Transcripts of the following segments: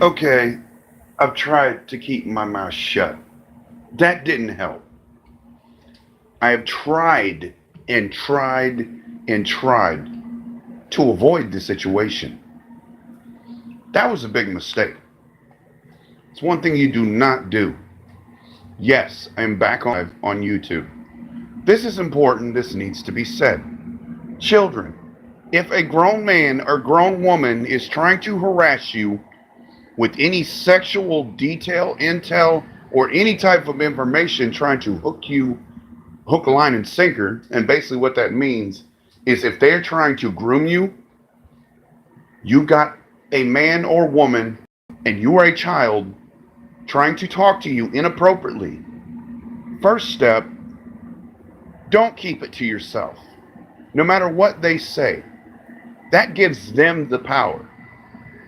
Okay, I've tried to keep my mouth shut. That didn't help. I have tried and tried and tried to avoid the situation. That was a big mistake. It's one thing you do not do. Yes, I'm back on YouTube. This is important. This needs to be said. Children, if a grown man or grown woman is trying to harass you with any sexual detail, intel, or any type of information trying to hook, line, and sinker, and basically what that means is if they're trying to groom you, you got a man or woman, and you are a child trying to talk to you inappropriately. First step, don't keep it to yourself. No matter what they say, that gives them the power.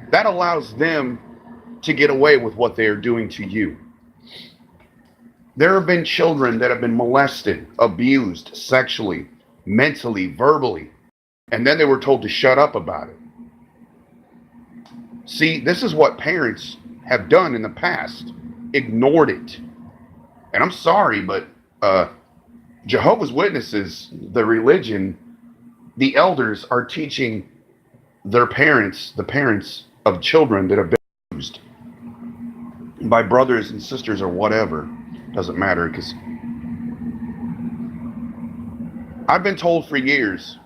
That allows them to get away with what they are doing to you. There have been children that have been molested, abused sexually, mentally, verbally, and then they were told to shut up about it. See, this is what parents have done in the past, ignored it. And I'm sorry, but Jehovah's Witnesses, the religion, the elders are teaching their parents, the parents of children that have been abused by brothers and sisters or whatever. Doesn't matter, because I've been told for years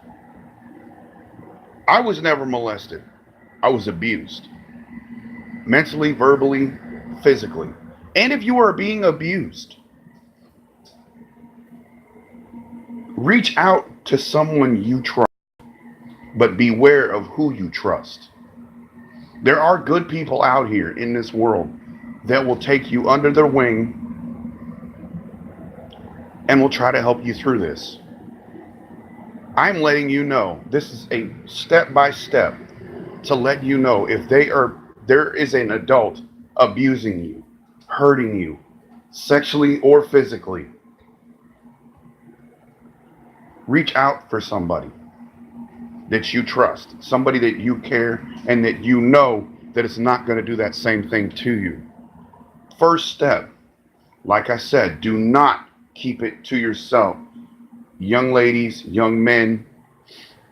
I was never molested. I was abused. Mentally, verbally, physically. And if you are being abused, reach out to someone you trust, but beware of who you trust. There are good people out here in this world that will take you under their wing and will try to help you through this. I'm letting you know, this is a step by step to let you know if there is an adult abusing you, hurting you, sexually or physically. Reach out for somebody that you trust, somebody that you care, and that you know that it's not going to do that same thing to you. First step, like I said, do not keep it to yourself. Young ladies, young men,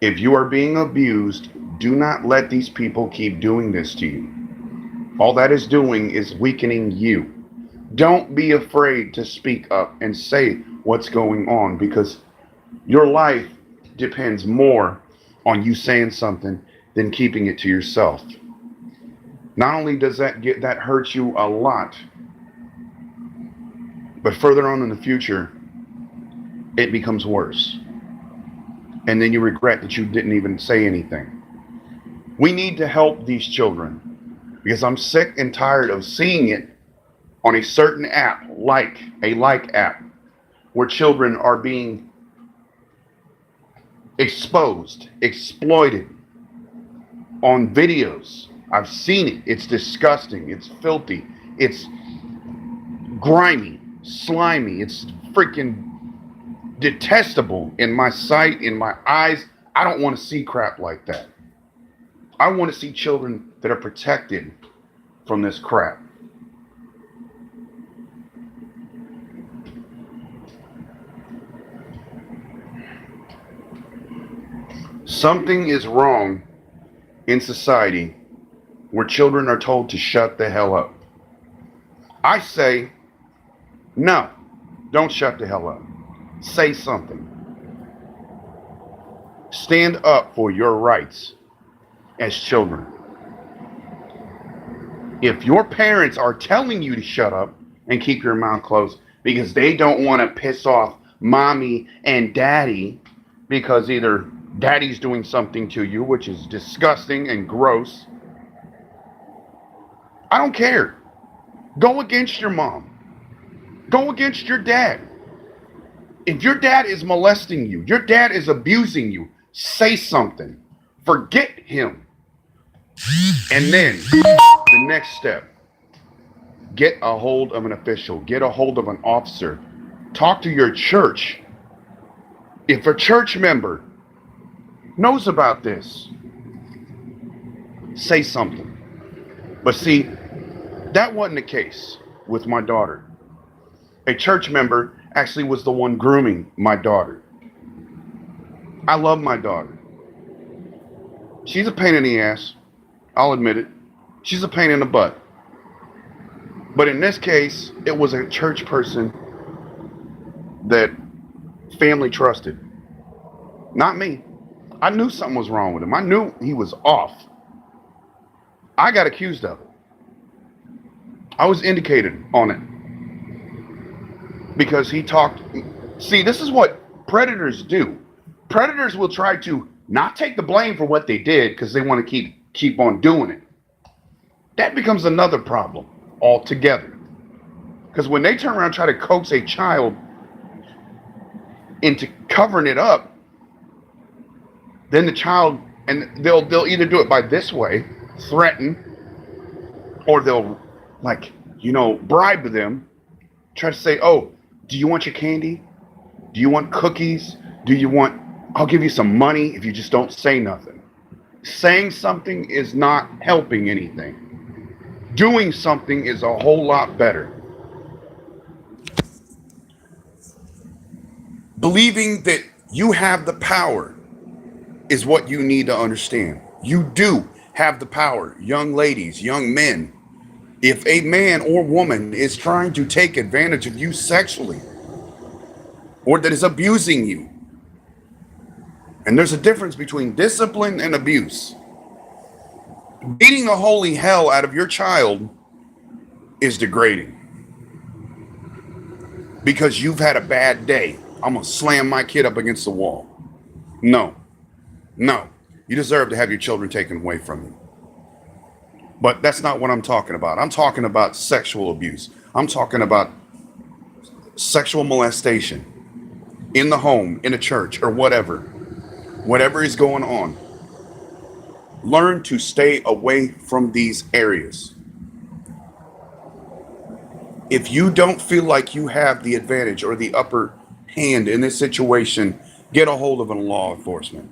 if you are being abused, do not let these people keep doing this to you. All that is doing is weakening you. Don't be afraid to speak up and say what's going on, because your life depends more on you saying something than keeping it to yourself. Not only does that hurt you a lot, but further on in the future, it becomes worse. And then you regret that you didn't even say anything. We need to help these children, because I'm sick and tired of seeing it on a certain app, like app, where children are being exposed, exploited on videos. I've seen it. It's disgusting. It's filthy. It's grimy, slimy. It's freaking detestable in my sight, in my eyes. I don't want to see crap like that. I want to see children that are protected from this crap. Something is wrong in society where children are told to shut the hell up. I say, no, don't shut the hell up. Say something. Stand up for your rights as children. If your parents are telling you to shut up and keep your mouth closed because they don't want to piss off mommy and daddy, because either daddy's doing something to you, which is disgusting and gross, I don't care. Go against your mom. Go against your dad. If your dad is molesting you, your dad is abusing you, say something. Forget him. And then the next step, get a hold of an official, get a hold of an officer, talk to your church. If a church member knows about this, say something. But see, That wasn't the case with my daughter. A church member actually was the one grooming my daughter. I love my daughter. She's a pain in the ass. I'll admit it. She's a pain in the butt. But in this case, it was a church person that family trusted. Not me. I knew something was wrong with him. I knew he was off. I got accused of it. I was indicated on it because he talked. See, this is what predators do. Predators will try to not take the blame for what they did because they want to keep on doing it. That becomes another problem altogether. Because when they turn around and try to coax a child into covering it up, then the child, and they'll either do it by this way, threaten, or they'll bribe them, try to say, oh, do you want your candy? Do you want cookies? I'll give you some money if you just don't say nothing. Saying something is not helping anything. Doing something is a whole lot better. Believing that you have the power is what you need to understand. You do have the power, young ladies, young men. If a man or woman is trying to take advantage of you sexually, or that is abusing you, and there's a difference between discipline and abuse. Beating the holy hell out of your child is degrading. Because you've had a bad day. I'm going to slam my kid up against the wall. No. You deserve to have your children taken away from you. But that's not what I'm talking about. I'm talking about sexual abuse. I'm talking about sexual molestation in the home, in a church, or whatever. Whatever is going on. Learn to stay away from these areas. If you don't feel like you have the advantage or the upper hand in this situation, get a hold of law enforcement.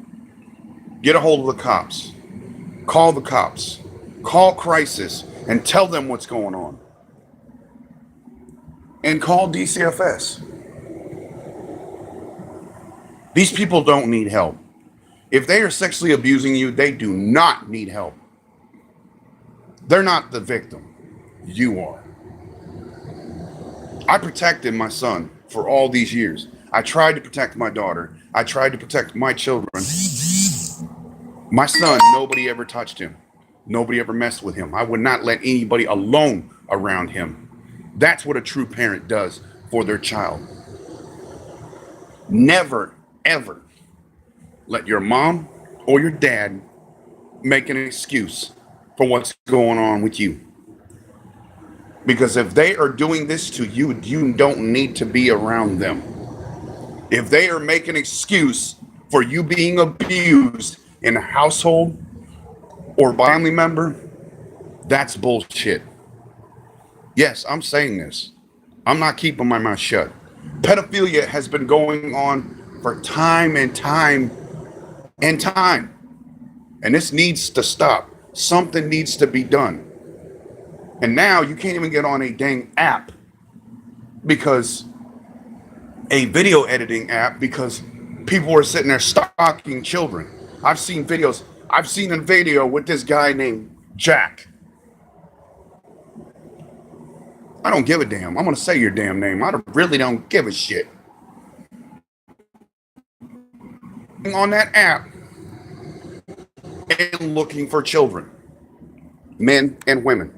Get a hold of the cops. Call the cops. Call crisis and tell them what's going on. And call DCFS. These people don't need help. If they are sexually abusing you, they do not need help. They're not the victim. You are. I protected my son for all these years. I tried to protect my daughter. I tried to protect my children. My son, nobody ever touched him. Nobody ever messed with him. I would not let anybody alone around him. That's what a true parent does for their child. Never, ever let your mom or your dad make an excuse for what's going on with you. Because if they are doing this to you, you don't need to be around them. If they are making an excuse for you being abused in a household or family member, that's bullshit. Yes, I'm saying this. I'm not keeping my mouth shut. Pedophilia has been going on for time and time and time. And this needs to stop. Something needs to be done. And now you can't even get on a dang app because a video editing app because people are sitting there stalking children. I've seen videos. I've seen a video with this guy named Jack. I don't give a damn. I'm going to say your damn name. I really don't give a shit. On that app and looking for children, men and women.